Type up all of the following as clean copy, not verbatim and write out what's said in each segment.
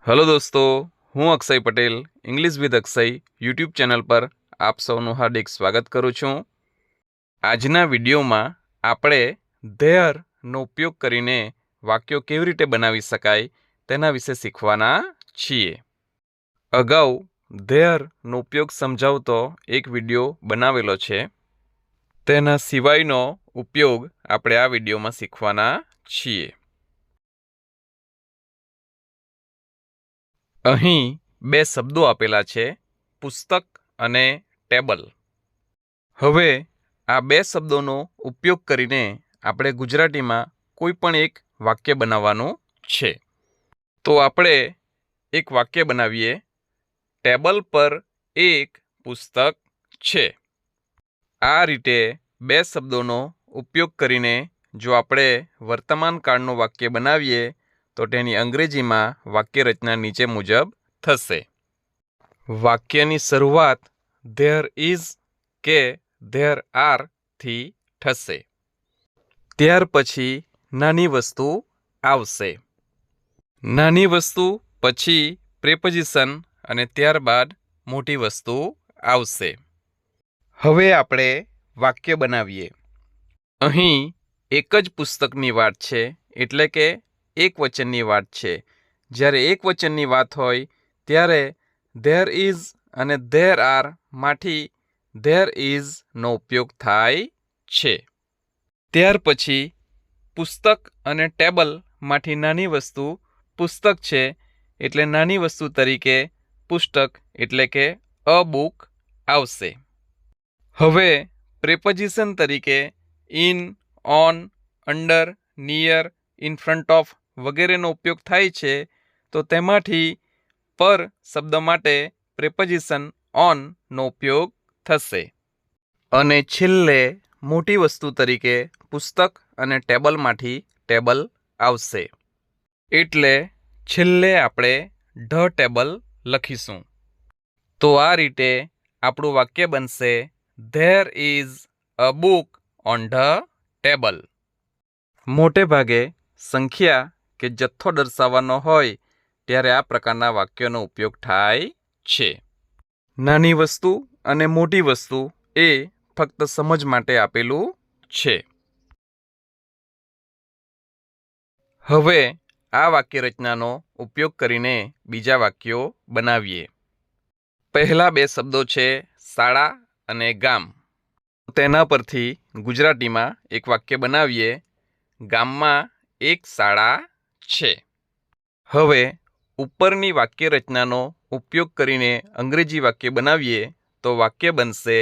Hello दोस्तों, હું Akshay Patel English with Akshay YouTube channel પર આપ સૌનું હાર્દિક સ્વાગત કરું છું। આજના વિડીયોમાં આપણે ધેરનો ઉપયોગ કરીને વાક્યો કેવી રીતે બનાવી શકાય તેના વિશે શીખવાના છીએ। અગાઉ ધેરનો ઉપયોગ સમજાવતો એક વિડીયો બનાવેલો છે, તેના સિવાયનો ઉપયોગ આપણે આ વિડીયોમાં શીખવાના છીએ। અહીં બે શબ્દો આપેલા છે, પુસ્તક અને ટેબલ। હવે આ બે શબ્દોનો ઉપયોગ કરીને આપણે ગુજરાતીમાં કોઈ પણ એક વાક્ય બનાવવાનું છે। તો આપણે એક વાક્ય બનાવીએ, ટેબલ પર એક પુસ્તક છે। આ રીતે બે શબ્દોનો ઉપયોગ કરીને જો આપણે વર્તમાન કાળનું વાક્ય બનાવીએ તો તેની અંગ્રેજીમાં વાક્ય રચના નીચે મુજબ થશે। વાક્યની શરૂઆત ધેર ઇઝ કે ધેર આર થી થશે, ત્યાર પછી નાની વસ્તુ આવશે, નાની વસ્તુ પછી પ્રેપોઝિશન અને ત્યારબાદ મોટી વસ્તુ આવશે। હવે આપણે વાક્ય બનાવીએ। અહીં એક જ પુસ્તકની વાત છે, એટલે કે એક વચનની વાત છે। જ્યારે એક વચનની વાત હોય ત્યારે ધેર ઇઝ અને ધેર આર માંથી ધેર ઇઝનો ઉપયોગ થાય છે। ત્યાર પછી પુસ્તક અને ટેબલ માંથી નાની વસ્તુ પુસ્તક છે, એટલે નાની વસ્તુ તરીકે પુસ્તક એટલે કે અ બુક આવશે। હવે પ્રેપોઝિશન તરીકે in, on, under, near, in front of વગેરેનો ઉપયોગ થાય છે, તો તેમાંથી પર શબ્દ માટે પ્રેપોઝિશન ઓનનો ઉપયોગ થશે। અને છેલ્લે મોટી વસ્તુ તરીકે પુસ્તક અને ટેબલમાંથી ટેબલ આવશે, એટલે છેલ્લે આપણે ધ ટેબલ લખીશું। તો આ રીતે આપણું વાક્ય બનશે, there is a book on the table. મોટે ભાગે સંખ્યા કે જથ્થો દર્શાવવાનો હોય ત્યારે આ પ્રકારના વાક્યોનો ઉપયોગ થાય છે। નાની વસ્તુ અને મોટી વસ્તુ એ ફક્ત સમજ માટે આપેલું છે। હવે આ વાક્ય રચનાનો ઉપયોગ કરીને બીજા વાક્યો બનાવીએ। પહેલા બે શબ્દો છે, શાળા અને ગામ। તેના પરથી ગુજરાતીમાં એક વાક્ય બનાવીએ, ગામમાં એક શાળા છે। હવે ઉપરની વાક્ય રચનાનો ઉપયોગ કરીને અંગ્રેજી વાક્ય બનાવીએ તો વાક્ય બનશે,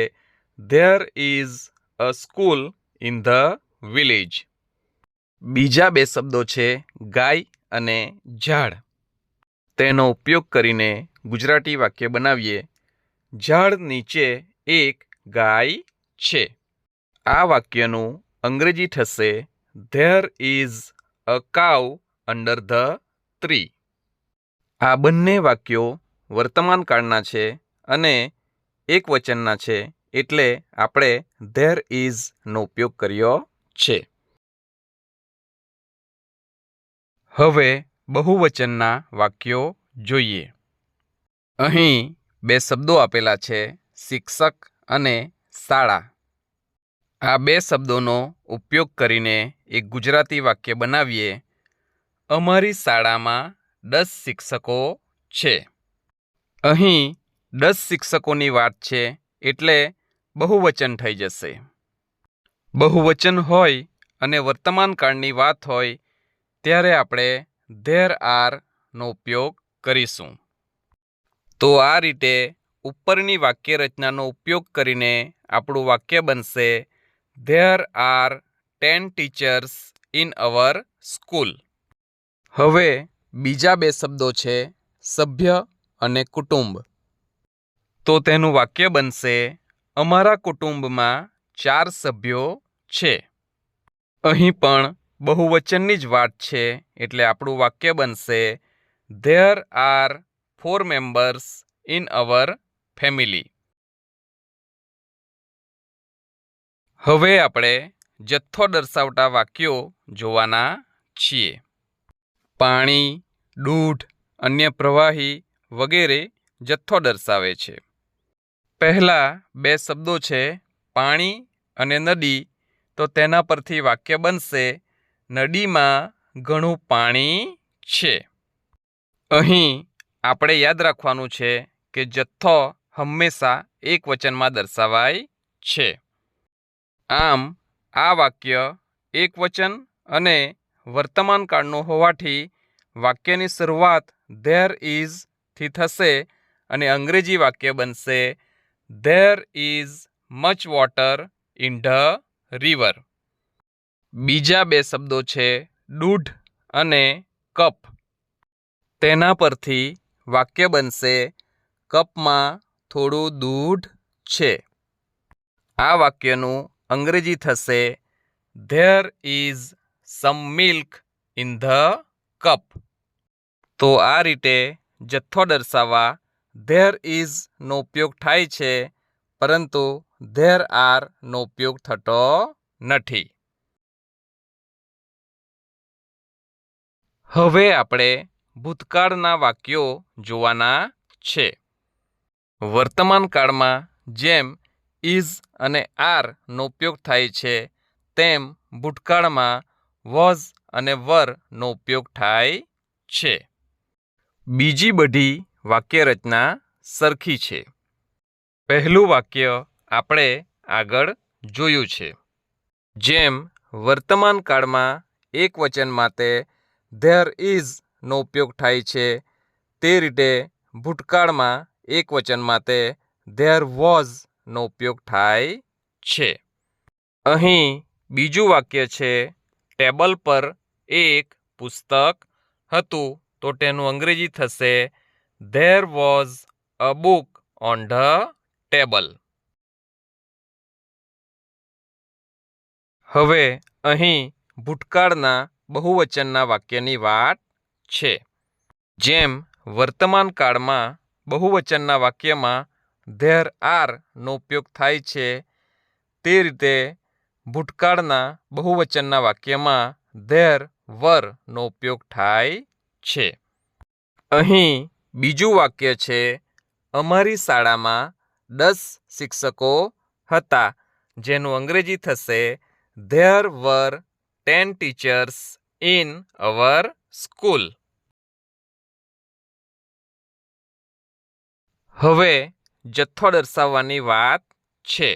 there is a school in the village. બીજા બે શબ્દો છે, ગાય અને ઝાડ। તેનો ઉપયોગ કરીને ગુજરાતી વાક્ય બનાવીએ, ઝાડ નીચે એક ગાય છે। આ વાક્યનું અંગ્રેજી થશે, there is a cow under the tree. આ બંને વાક્યો વર્તમાન કાળના છે અને એક વચનના છે, એટલે આપણે ધેર ઇઝનો ઉપયોગ કર્યો છે। હવે બહુવચનના વાક્યો જોઈએ। અહીં બે શબ્દો આપેલા છે, શિક્ષક અને શાળા। આ બે શબ્દોનો ઉપયોગ કરીને એક ગુજરાતી વાક્ય બનાવીએ, અમારી શાળામાં 10 શિક્ષકો છે। અહીં 10 શિક્ષકોની વાત છે, એટલે બહુવચન થઈ જશે। બહુવચન હોય અને વર્તમાન કાળની વાત હોય ત્યારે આપણે ધેર આરનો ઉપયોગ કરીશું। તો આ રીતે ઉપરની વાક્ય રચનાનો ઉપયોગ કરીને આપણું વાક્ય બનશે, there are 10 teachers in our school. હવે બીજા બે શબ્દો છે, સભ્ય અને કુટુંબ। તો તેનું વાક્ય બનશે, અમારા કુટુંબમાં 4 સભ્યો છે। અહીં પણ બહુવચનની જ વાત છે, એટલે આપણું વાક્ય બનશે, there are 4 members in our family. હવે આપણે જથ્થો દર્શાવતા વાક્યો જોવાના છીએ। પાણી, દૂધ અન્ય પ્રવાહી વગેરે જથ્થો દર્શાવે છે. પહેલા બે શબ્દો છે પાણી અને નદી, તો તેના પરથી વાક્ય બનશે નદીમાં ઘણું પાણી છે. અહીં આપણે યાદ રાખવાનું છે કે જથ્થો હંમેશા એક વચનમાં દર્શાવાય છે. આમ આ વાક્ય એક વચન અને વર્તમાન કાળનું હોવાથી વાક્યની શરૂઆત ધેર ઇઝ થી થશે અને અંગ્રેજી વાક્ય બનશે there is much water in the river. બીજા બે શબ્દો છે દૂધ અને કપ. તેના પરથી વાક્ય બનશે કપમાં થોડું દૂધ છે. આ વાક્યનું અંગ્રેજી થશે there is some milk in the cup. તો આ રીતે જથ્થો દર્શાવવા ધેર ઇઝ નો ઉપયોગ થાય છે, પરંતુ ધેર આર નો ઉપયોગ થતો નથી. હવે આપણે ભૂતકાળના વાક્યો જોવાના છે. વર્તમાન કાળમાં જેમ ઇઝ અને આર નો ઉપયોગ થાય છે, તેમ ભૂતકાળમાં વોઝ અને વર નો ઉપયોગ થાય છે. બીજી બધી વાક્યરચના સરખી છે. પહેલું વાક્ય આપણે આગળ જોયું છે. જેમ વર્તમાન કાળમાં એક વચન માટે ધેર ઇઝ નો ઉપયોગ થાય છે, તે રીતે ભૂતકાળમાં એક વચન માટે ધેર વોઝ નો ઉપયોગ થાય છે. અહીં બીજું વાક્ય છે ટેબલ પર એક પુસ્તક હતું, તો તેનું અંગ્રેજી થશે there was a book on the table. હવે અહીં ભૂતકાળના બહુવચનના વાક્યની વાત છે. જેમ વર્તમાન કાળમાં બહુવચનના વાક્યમાં ધેર આર નો ઉપયોગ થાય છે, તે રીતે ભૂતકાળના બહુવચનના વાક્યમાં ધેર વર નો ઉપયોગ થાય છે. અહીં બીજું વાક્ય છે અમારી શાળામાં 10 શિક્ષકો હતા, જેનું અંગ્રેજી થશે there were 10 teachers in our school. હવે જથ્થો દર્શાવવાની વાત છે.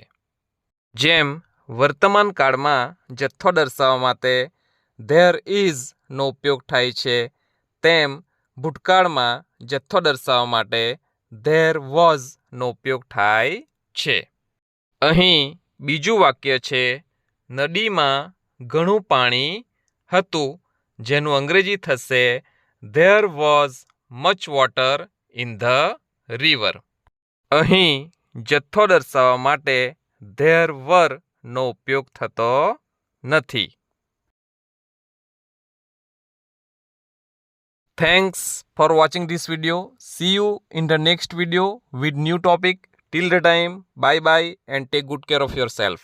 જેમ વર્તમાન કાળમાં જથ્થો દર્શાવવા માટે ધેર ઇઝ નો ઉપયોગ થાય છે, તેમ ભૂતકાળમાં જથ્થો દર્શાવવા માટે ધેર વોઝ નો ઉપયોગ થાય છે. અહીં બીજું વાક્ય છે નદીમાં ઘણું પાણી હતું, જેનું અંગ્રેજી થશે there was much water in the river. અહીં જથ્થો દર્શાવવા માટે ધેર વર નો ઉપયોગ થતો નથી. Thanks for watching this video. See you in the next video with new topic. Till the time, bye bye and take good care of yourself.